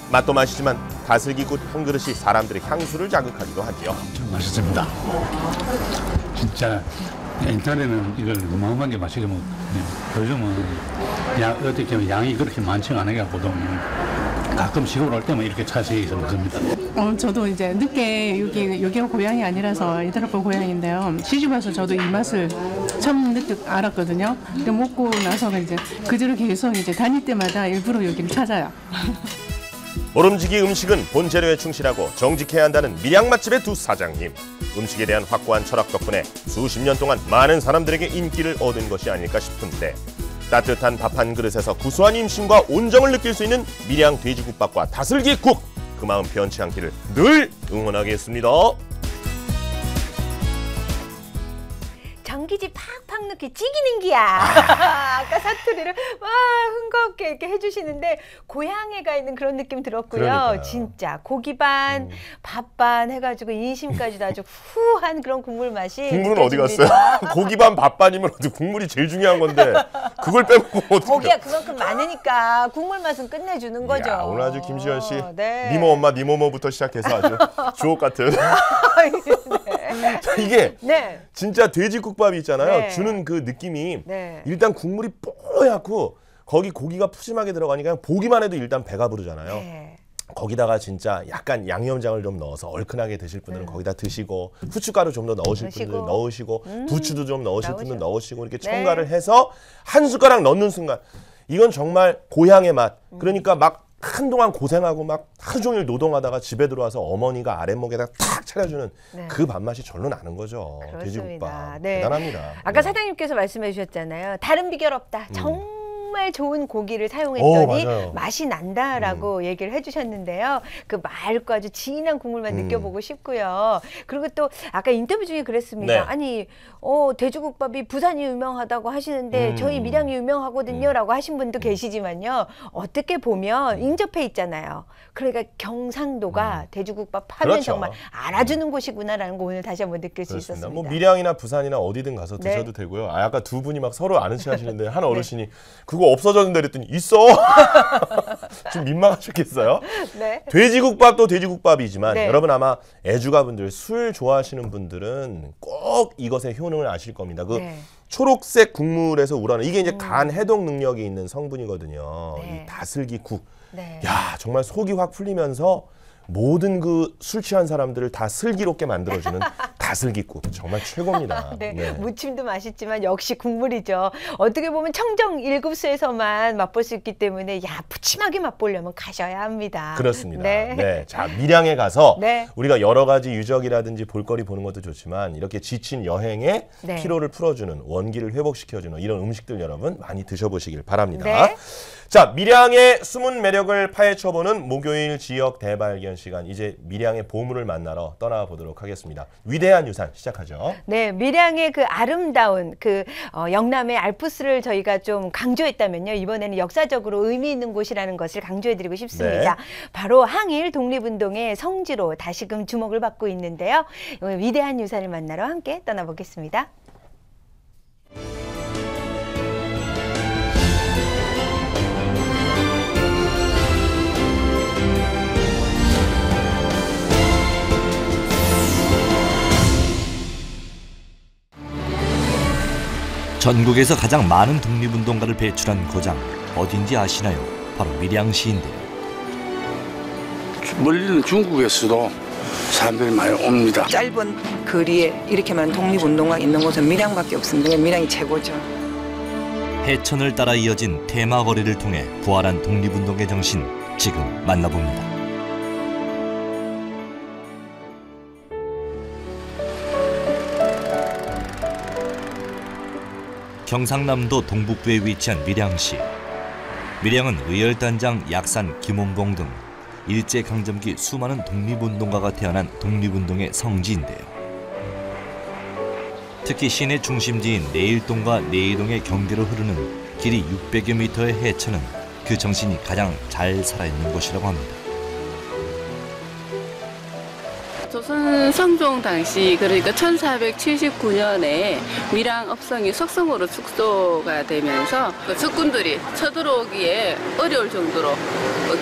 맛도 맛이지만 다슬기국 한 그릇이 사람들의 향수를 자극하기도 하죠. 맛있습니다. 진짜 인터넷은 이걸 어마어마하게 맛있게 먹거든요. 요즘은 어떻게 보면 양이 그렇게 많지가 않아가지고 가끔 시골 올 때만 이렇게 차세에서 먹습니다. 저도 이제 늦게 여기가 고향이 아니라서 이드라포 고향인데요. 시집 와서 저도 이 맛을 처음 알았거든요. 근데 먹고 나서가 이제 그대로 계속 이제 다닐 때마다 일부러 여기를 찾아요. 모름지기 음식은 본재료에 충실하고 정직해야 한다는 밀양 맛집의 두 사장님. 음식에 대한 확고한 철학 덕분에 수십 년 동안 많은 사람들에게 인기를 얻은 것이 아닐까 싶은데 따뜻한 밥 한 그릇에서 구수한 임신과 온정을 느낄 수 있는 밀양 돼지국밥과 다슬기국, 그 마음 변치 않기를 늘 응원하겠습니다. 전기지 팍팍 넣기 찌기는 기야. 아까 사투리를 와 흥겁게 이렇게 해주시는데 고향에 가 있는 그런 느낌 들었고요. 그러니까요. 진짜 고기 반, 밥 반 해가지고 인심까지도 아주 후한 그런 국물 맛이 국물은 어디 느껴집니다. 갔어요? 고기 반 밥 반이면 어디 국물이 제일 중요한 건데 그걸 빼먹고 어떻게? 고기가 그만큼 많으니까 국물 맛은 끝내주는 거죠. 야, 오늘 아주 김시현 씨 네. 니모 엄마 니모모부터 시작해서 아주 주옥 같은. 네. 이게 네. 진짜 돼지국밥이 있잖아요. 네. 주는 그 느낌이 네. 일단 국물이 뽀얗고 거기 고기가 푸짐하게 들어가니까 보기만 해도 일단 배가 부르잖아요. 네. 거기다가 진짜 약간 양념장을 좀 넣어서 얼큰하게 드실 분들은 거기다 드시고 후춧가루 좀 더 넣으실 분들은 넣으시고 부추도 좀 넣으실 분들은 넣으시고 이렇게 첨가를 해서 한 숟가락 넣는 순간 이건 정말 고향의 맛. 그러니까 막 한동안 고생하고 막 하루 종일 노동하다가 집에 들어와서 어머니가 아랫목에다 탁 차려주는 그 밥맛이 절로 나는 거죠. 돼지국밥. 네. 대단합니다. 아까 사장님께서 말씀해 주셨잖아요. 다른 비결 없다. 정말 좋은 고기를 사용했더니 맞아요. 맛이 난다라고 얘기를 해주셨는데요. 그 맑고 아주 진한 국물만 느껴보고 싶고요. 그리고 또 아까 인터뷰 중에 그랬습니다. 네. 아니 돼지국밥이 부산이 유명하다고 하시는데 저희 밀양이 유명하거든요라고 하신 분도 계시지만요. 어떻게 보면 인접해 있잖아요. 그러니까 경상도가 돼지국밥 하면 그렇죠. 정말 알아주는 곳이구나라는 거 오늘 다시 한번 느낄 수 그렇습니다. 있었습니다. 뭐 밀양이나 부산이나 어디든 가서 네. 드셔도 되고요. 아까 두 분이 막 서로 아는 체 하시는데 한 어르신이 그거 없어졌는데 그랬더니 있어. 좀 민망하셨겠어요? 네. 돼지국밥도 돼지국밥이지만 네. 여러분 아마 애주가분들 술 좋아하시는 분들은 꼭 이것의 효능을 아실 겁니다. 그 네. 초록색 국물에서 우러나는 이게 이제 간 해독 능력이 있는 성분이거든요. 이 다슬기국. 네. 야 정말 속이 확 풀리면서 모든 그 술 취한 사람들을 다 슬기롭게 만들어주는 다슬기국 정말 최고입니다. 네. 네. 무침도 맛있지만 역시 국물이죠. 어떻게 보면 청정 1급수에서만 맛볼 수 있기 때문에 푸짐하게 맛보려면 가셔야 합니다. 그렇습니다. 네. 네. 자, 밀양에 가서 네. 우리가 여러 가지 유적이라든지 볼거리 보는 것도 좋지만 이렇게 지친 여행에 네. 피로를 풀어주는 원기를 회복시켜주는 이런 음식들 여러분 많이 드셔보시길 바랍니다. 네. 자, 밀양의 숨은 매력을 파헤쳐보는 목요일 지역 대발견 시간. 이제 밀양의 보물을 만나러 떠나보도록 하겠습니다. 위대한 유산 시작하죠. 네, 밀양의 그 아름다운 영남의 알프스를 저희가 좀 강조했다면요. 이번에는 역사적으로 의미 있는 곳이라는 것을 강조해드리고 싶습니다. 네. 바로 항일 독립운동의 성지로 다시금 주목을 받고 있는데요. 위대한 유산을 만나러 함께 떠나보겠습니다. 전국에서 가장 많은 독립운동가를 배출한 고장 어딘지 아시나요? 바로 밀양시인데요. 멀리는 중국에서도 사람들이 많이 옵니다. 짧은 거리에 이렇게 많은 독립운동가 있는 곳은 밀양밖에 없습니다. 밀양이 최고죠. 해천을 따라 이어진 테마거리를 통해 부활한 독립운동의 정신, 지금 만나봅니다. 경상남도 동북부에 위치한 밀양시. 밀양은 의열단장 약산 김원봉 등 일제강점기 수많은 독립운동가가 태어난 독립운동의 성지인데요. 특히 시내 중심지인 내일동과 내이동의 경계로 흐르는 길이 600여 미터의 해천은 그 정신이 가장 잘 살아있는 곳이라고 합니다. 조선 성종 당시, 그러니까 1479년에 밀양 업성이 석성으로 축소가 되면서 적군들이 쳐들어오기에 어려울 정도로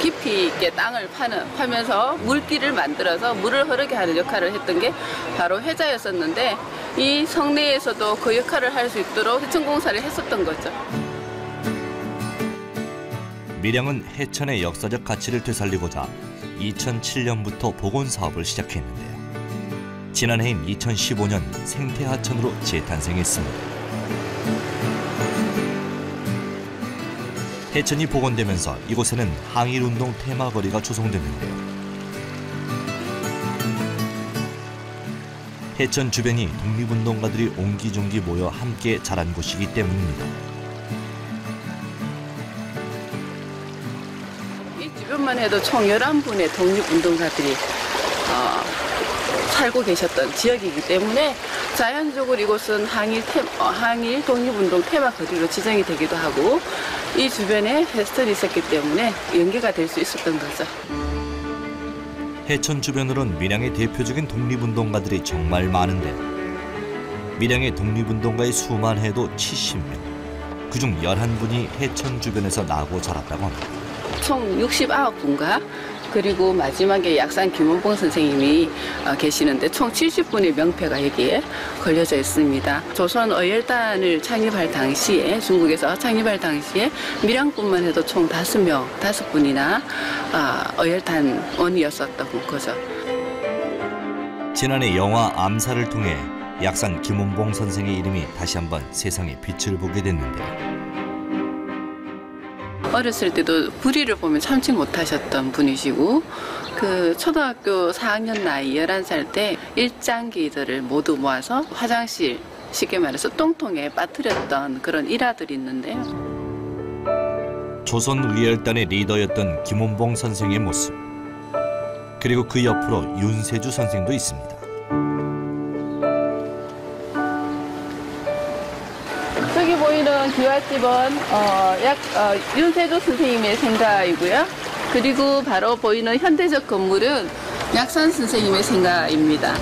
깊이 있게 땅을 파면서 물길을 만들어서 물을 흐르게 하는 역할을 했던 게 바로 해자였었는데, 이 성내에서도 그 역할을 할 수 있도록 해천공사를 했었던 거죠. 밀양은 해천의 역사적 가치를 되살리고자 2007년부터 복원 사업을 시작했는데요. 지난해인 2015년 생태하천으로 재탄생했습니다. 해천이 복원되면서 이곳에는 항일운동 테마거리가 조성됐는데요. 해천 주변이 독립운동가들이 옹기종기 모여 함께 자란 곳이기 때문입니다. 주변만 해도 총 11분의 독립운동가들이 살고 계셨던 지역이기 때문에 자연적으로 이곳은 항일 독립운동 테마 거리로 지정이 되기도 하고, 이 주변에 페스티벌이 있었기 때문에 연계가 될 수 있었던 거죠. 해천 주변으론 밀양의 대표적인 독립운동가들이 정말 많은데, 밀양의 독립운동가의 수만 해도 70명, 그중 11분이 해천 주변에서 나고 자랐다고 합니다. 총 69분가, 그리고 마지막에 약산 김원봉 선생님이 계시는데 총 70분의 명패가 여기에 걸려져 있습니다. 조선 의열단을 창립할 당시에, 중국에서 창립할 당시에 밀양뿐만 해도 총 5분이나 의열단원이었었던 거죠. 지난해 영화 암살을 통해 약산 김원봉 선생의 이름이 다시 한번 세상에 빛을 보게 됐는데요. 어렸을 때도 불의를 보면 참지 못하셨던 분이시고, 그 초등학교 4학년 나이 11살 때 일장기들을 모두 모아서 화장실, 쉽게 말해서 똥통에 빠뜨렸던 그런 일화들이 있는데요. 조선 의열단의 리더였던 김원봉 선생의 모습, 그리고 그 옆으로 윤세주 선생도 있습니다. 저기 보이는 기와집은 윤세조 선생님의 생가이고요. 그리고 바로 보이는 현대적 건물은 약산 선생님의 생가지입니다.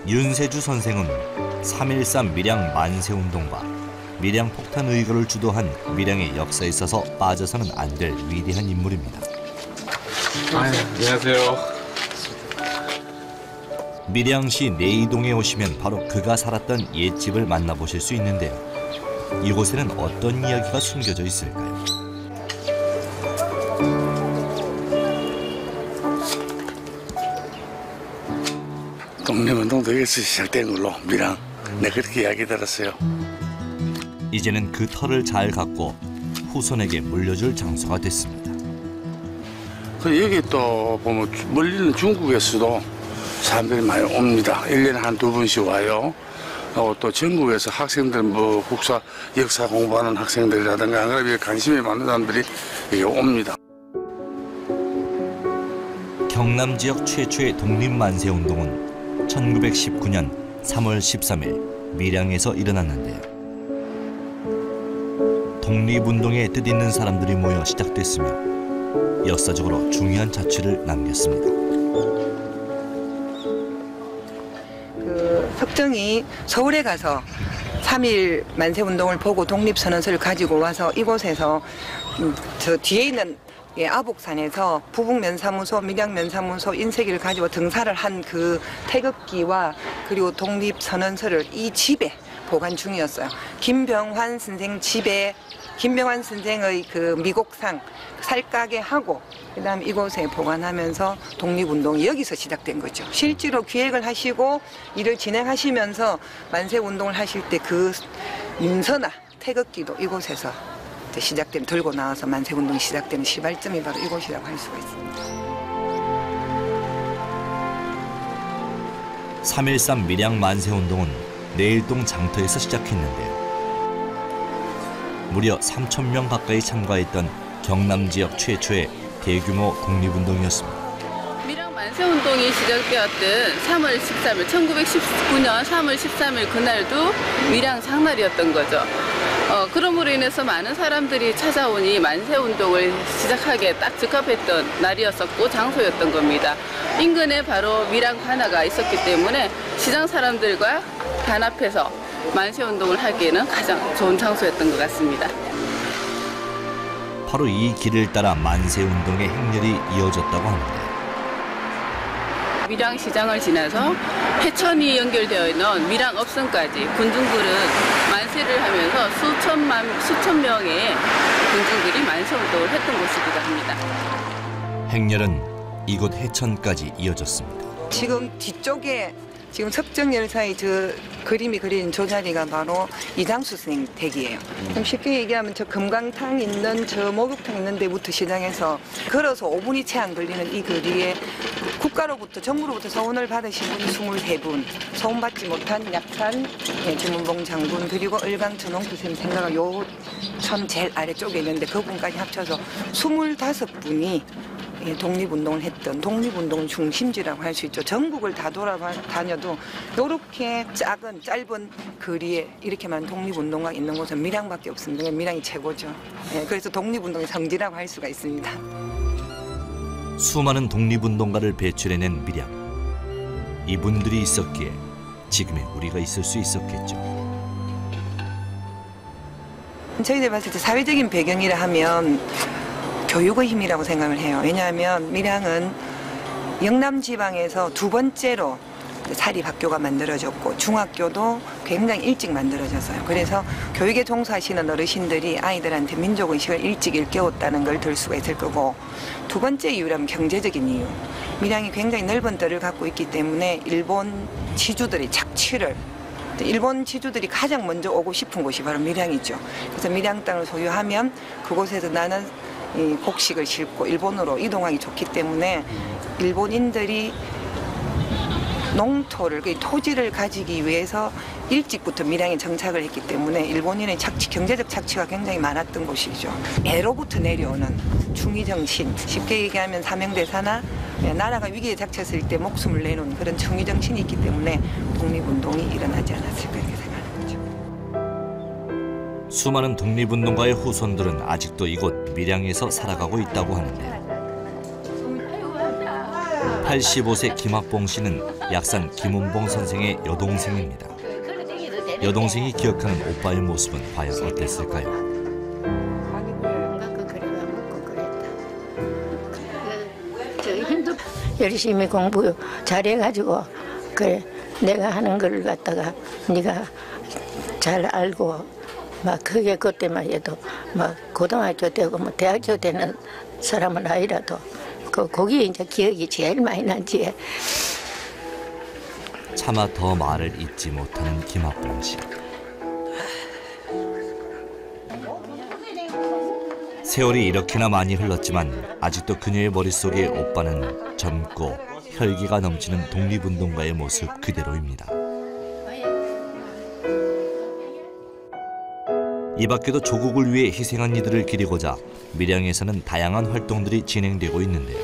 윤세주 선생은 3.13 밀양 만세운동과 밀양 폭탄 의거를 주도한 밀양의 역사에 있어서 빠져서는 안 될 위대한 인물입니다. 안녕하세요. 밀양시 내이동에 오시면 바로 그가 살았던 옛집을 만나보실 수 있는데요. 이곳에는 어떤 이야기가 숨겨져 있을까요? 독립운동도 여기서 시작된 걸로 밀양, 네, 그렇게 이야기 들었어요. 이제는 그 터를 잘 갖고 후손에게 물려줄 장소가 됐습니다. 여기 또 보면 멀리는 중국에서도 사람들이 많이 옵니다. 1년에 한두 번씩 와요. 또 전국에서 학생들, 국사, 역사 공부하는 학생들이라든가 안 그러면 관심이 많은 사람들이 여기 옵니다. 경남 지역 최초의 독립만세운동은 1919년 3월 13일 밀양에서 일어났는데요. 독립운동에 뜻있는 사람들이 모여 시작됐으며 역사적으로 중요한 자취를 남겼습니다. 석정이 서울에 가서 3.1 만세운동을 보고 독립선언서를 가지고 와서 이곳에서 저 뒤에 있는 아복산에서 부북면사무소, 밀양면사무소, 인쇄기를 가지고 등사를 한 그 태극기와 그리고 독립선언서를 이 집에 보관 중이었어요. 김병환 선생 집에 김병환 선생의 그 미곡상 살가게 하고 그다음 이곳에 보관하면서 독립운동이 여기서 시작된 거죠. 실제로 기획을 하시고 일을 진행하시면서 만세운동을 하실 때 그 문서나 태극기도 이곳에서 시작된 들고 나와서 만세운동이 시작되는 시발점이 바로 이곳이라고 할 수가 있습니다. 3.13 밀양 만세운동은 내일동 장터에서 시작했는데요. 무려 3,000명 가까이 참가했던 경남 지역 최초의 대규모 독립운동이었습니다. 밀양 만세운동이 시작되었던 3월 13일, 1919년 3월 13일 그날도 밀양 장날이었던 거죠. 그러므로 인해서 많은 사람들이 찾아오니 만세운동을 시작하기에 딱 적합했던 날이었었고 장소였던 겁니다. 인근에 바로 밀양 관아가 있었기 때문에 시장 사람들과 단합해서 만세운동을 하기에는 가장 좋은 장소였던 것 같습니다. 바로 이 길을 따라 만세운동의 행렬이 이어졌다고 합니다. 밀양시장을 지나서 해천이 연결되어 있는 밀양읍성까지 군중들은 만세를 하면서 수천 명의 군중들이 만세운동을 했던 곳이기도 합니다. 행렬은 이곳 해천까지 이어졌습니다. 지금 뒤쪽에 지금 섭정열사의 저 그림이 그린 저 자리가 바로 이장수 선생 댁이에요. 좀 쉽게 얘기하면 저 금강탕 있는 저 목욕탕 있는 데부터 시작해서 걸어서 5분이 채 안 걸리는 이 거리에 국가로부터 정부로부터 서운을 받으신 분이 23분, 서운받지 못한 약산 주문봉 장군 그리고 을강천홍 부쌤 생각을 요천 제일 아래쪽에 있는데 그분까지 합쳐서 25분이 독립운동을 했던 독립운동 중심지라고 할 수 있죠. 전국을 다 돌아다녀도 이렇게 작은 짧은 거리에 이렇게만 독립운동가 있는 곳은 밀양밖에 없습니다. 밀양이 최고죠. 그래서 독립운동의 성지라고 할 수가 있습니다. 수많은 독립운동가를 배출해낸 밀양. 이분들이 있었기에 지금의 우리가 있을 수 있었겠죠. 저희들 봤을 때 사회적인 배경이라 하면 교육의 힘이라고 생각을 해요. 왜냐하면 밀양은 영남 지방에서 두 번째로 사립학교가 만들어졌고 중학교도 굉장히 일찍 만들어졌어요. 그래서 교육에 종사하시는 어르신들이 아이들한테 민족의식을 일찍 일깨웠다는 걸 들 수가 있을 거고, 두 번째 이유라면 경제적인 이유. 밀양이 굉장히 넓은 뜰을 갖고 있기 때문에 일본 지주들이 착취를 일본 지주들이 가장 먼저 오고 싶은 곳이 바로 밀양이죠. 그래서 밀양 땅을 소유하면 그곳에서 나는 이 곡식을 싣고 일본으로 이동하기 좋기 때문에 일본인들이 농토를, 토지를 가지기 위해서 일찍부터 밀양에 정착을 했기 때문에 일본인의 경제적 착취가 굉장히 많았던 곳이죠. 애로부터 내려오는 충의정신, 쉽게 얘기하면 사명대사나 나라가 위기에 닥쳤을 때 목숨을 내놓은 그런 충의정신이 있기 때문에 독립운동이 일어나지 않았을까 이렇게 생각합니다. 수많은 독립운동가의 후손들은 아직도 이곳 밀양에서 살아가고 있다고 하는데 85세 김학봉 씨는 약산 김은봉 선생의 여동생입니다. 여동생이 기억하는 오빠의 모습은 과연 어땠을까요? 열심히 공부 잘해가지고 그래 내가 하는 걸 갖다가 네가 잘 알고 막 그게 그때만 해도 막 고등학교 되고 뭐 대학교 되는 사람은 아니라도 거기에 이제 기억이 제일 많이 나지. 차마 더 말을 잊지 못하는 김학봉 씨. 세월이 이렇게나 많이 흘렀지만 아직도 그녀의 머릿속에 오빠는 젊고 혈기가 넘치는 독립운동가의 모습 그대로입니다. 이 밖에도 조국을 위해 희생한 이들을 기리고자 밀양에서는 다양한 활동들이 진행되고 있는데요.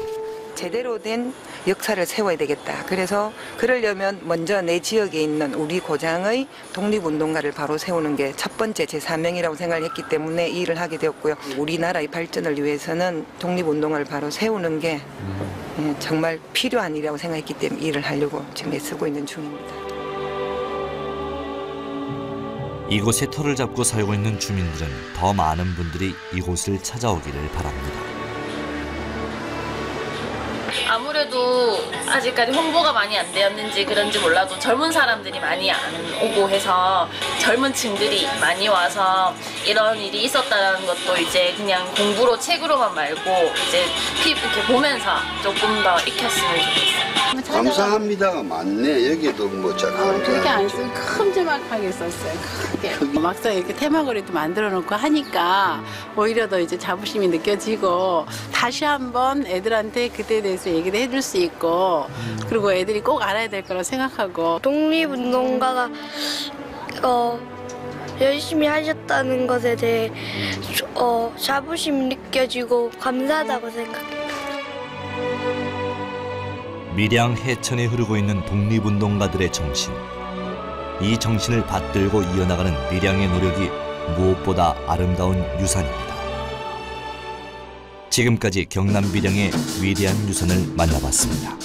제대로 된 역사를 세워야 되겠다. 그래서 그러려면 먼저 내 지역에 있는 우리 고장의 독립운동가를 바로 세우는 게 첫 번째 제 사명이라고 생각을 했기 때문에 이 일을 하게 되었고요. 우리나라의 발전을 위해서는 독립운동가를 바로 세우는 게 정말 필요한 일이라고 생각했기 때문에 이 일을 하려고 지금 애쓰고 있는 중입니다. 이곳에 터를 잡고 살고 있는 주민들은 더 많은 분들이 이곳을 찾아오기를 바랍니다. 아무래도 그래도 아직까지 홍보가 많이 안 되었는지 그런지 몰라도 젊은 사람들이 많이 안 오고 해서 젊은 층들이 많이 와서 이런 일이 있었다는 것도 이제 그냥 공부로 책으로만 말고 이제 이렇게 보면서 조금 더 익혔으면 좋겠어요. 감사합니다가 많네. 여기도 뭐 그렇게 안 쓰고 큼지막하게 썼어요. 크게. 막상 이렇게 테마거리도 만들어 놓고 하니까 오히려 더 이제 자부심이 느껴지고 다시 한번 애들한테 그때에 대해서 얘기를 해줄 수 있고 그리고 애들이 꼭 알아야 될 거라 생각하고 독립운동가가 열심히 하셨다는 것에 대해 자부심이 느껴지고 감사하다고 생각해요. 밀양 해천에 흐르고 있는 독립운동가들의 정신. 이 정신을 받들고 이어나가는 밀양의 노력이 무엇보다 아름다운 유산입니다. 지금까지 경남 밀양의 위대한 유산을 만나봤습니다.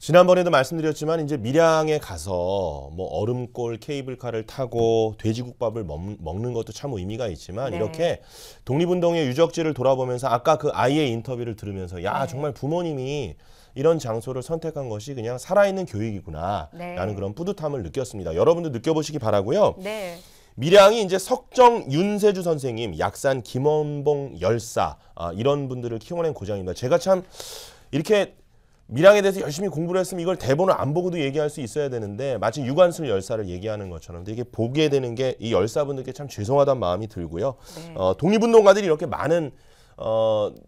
지난번에도 말씀드렸지만 이제 밀양에 가서 뭐 얼음골 케이블카를 타고 돼지국밥을 먹는 것도 참 의미가 있지만 이렇게 독립운동의 유적지를 돌아보면서 아까 그 아이의 인터뷰를 들으면서 야 정말 부모님이 이런 장소를 선택한 것이 그냥 살아있는 교육이구나 라는 그런 뿌듯함을 느꼈습니다. 여러분도 느껴보시기 바라고요. 밀양이 이제 석정 윤세주 선생님, 약산 김원봉 열사 이런 분들을 키워낸 고장입니다. 제가 참 이렇게 밀양에 대해서 열심히 공부를 했으면 이걸 대본을 안 보고도 얘기할 수 있어야 되는데 마치 유관순 열사를 얘기하는 것처럼 되게 보게 되는 게 이 열사분들께 참 죄송하다는 마음이 들고요. 독립운동가들이 이렇게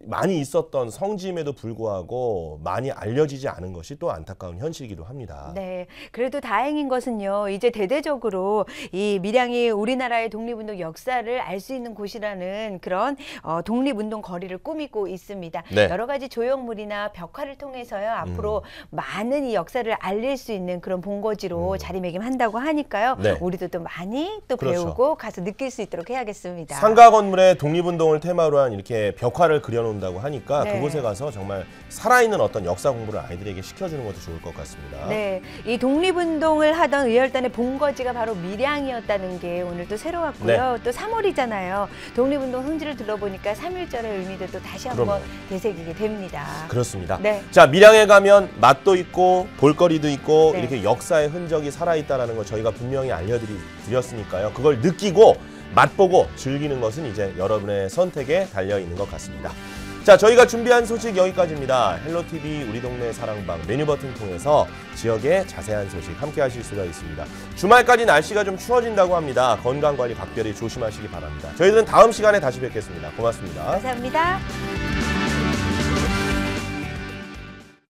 많이 있었던 성지임에도 불구하고 많이 알려지지 않은 것이 또 안타까운 현실이기도 합니다. 네, 그래도 다행인 것은요. 이제 대대적으로 이 밀양이 우리나라의 독립운동 역사를 알 수 있는 곳이라는 그런 독립운동 거리를 꾸미고 있습니다. 여러 가지 조형물이나 벽화를 통해서요. 앞으로 많은 이 역사를 알릴 수 있는 그런 본거지로 자리매김한다고 하니까요. 우리도 또 많이 또 배우고 가서 느낄 수 있도록 해야겠습니다. 상가 건물에 독립운동을 테마로 한 이렇게 벽화를 그려놓는다고 하니까 그곳에 가서 정말 살아있는 어떤 역사 공부를 아이들에게 시켜주는 것도 좋을 것 같습니다. 네, 이 독립운동을 하던 의열단의 본거지가 바로 밀양이었다는 게 오늘 또 새로웠고요. 또 3월이잖아요. 독립운동 흥지를 들어보니까 3.1절의 의미도 또 다시 한번 되새기게 됩니다. 그렇습니다. 자, 밀양에 가면 맛도 있고 볼거리도 있고 이렇게 역사의 흔적이 살아있다는 걸 저희가 분명히 알려드렸으니까요. 그걸 느끼고 맛보고 즐기는 것은 이제 여러분의 선택에 달려있는 것 같습니다. 자, 저희가 준비한 소식 여기까지입니다. 헬로TV 우리 동네 사랑방 메뉴 버튼 통해서 지역의 자세한 소식 함께 하실 수가 있습니다. 주말까지 날씨가 좀 추워진다고 합니다. 건강관리 각별히 조심하시기 바랍니다. 저희들은 다음 시간에 다시 뵙겠습니다. 고맙습니다. 감사합니다.